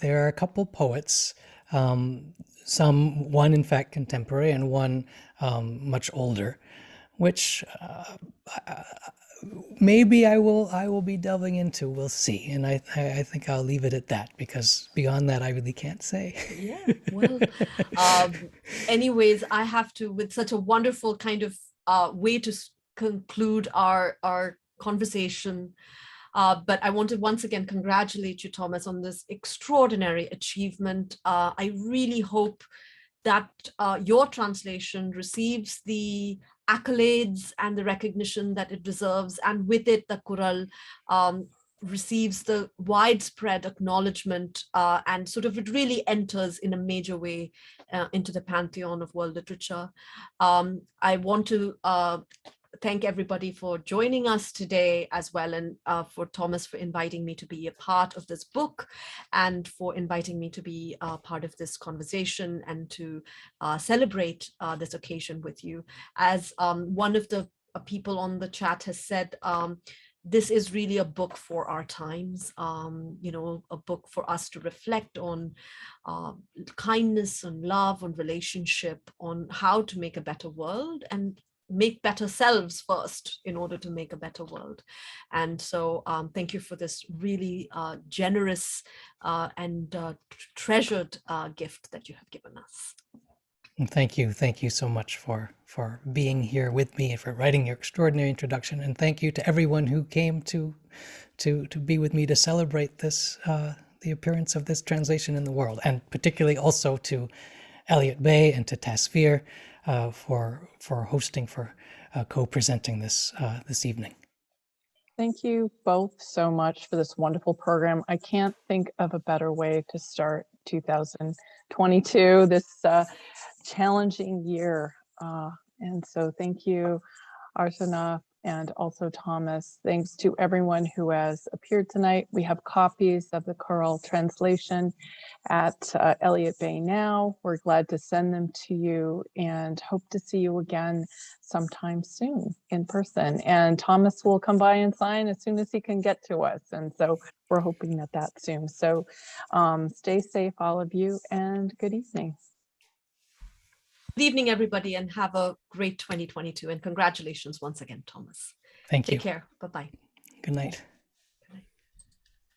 There are a couple poets, one in fact contemporary and one much older, which maybe I will be delving into. We'll see, and I think I'll leave it at that, because beyond that I really can't say. Yeah, well, anyways, I have to, with such a wonderful kind of way to conclude our conversation. But I want to once again congratulate you, Thomas, on this extraordinary achievement. I really hope that your translation receives the accolades and the recognition that it deserves, and with it, the Kural receives the widespread acknowledgement, and sort of it really enters in a major way into the pantheon of world literature. I want to thank everybody for joining us today as well, and for Thomas for inviting me to be a part of this book, and for inviting me to be part of this conversation and to celebrate this occasion with you. As one of the people on the chat has said, this is really a book for our times, a book for us to reflect on kindness and love, on relationship, on how to make a better world and make better selves first in order to make a better world. And so thank you for this really generous and treasured gift that you have given us. And thank you so much for being here with me and for writing your extraordinary introduction. And thank you to everyone who came to be with me to celebrate this, the appearance of this translation in the world, and particularly also to Elliott Bay and to Tasveer for hosting, for co-presenting this this evening. Thank you both so much for this wonderful program. I can't think of a better way to start 2022, this challenging year. And so thank you, Archana, and also Thomas. Thanks to everyone who has appeared tonight. We have copies of the Kural translation at Elliott Bay now. We're glad to send them to you and hope to see you again sometime soon in person. And Thomas will come by and sign as soon as he can get to us. And so we're hoping that that's soon. So stay safe, all of you, and good evening. Good evening, everybody, and have a great 2022. And congratulations once again, Thomas. Thank you. Take care. Bye-bye. Good night.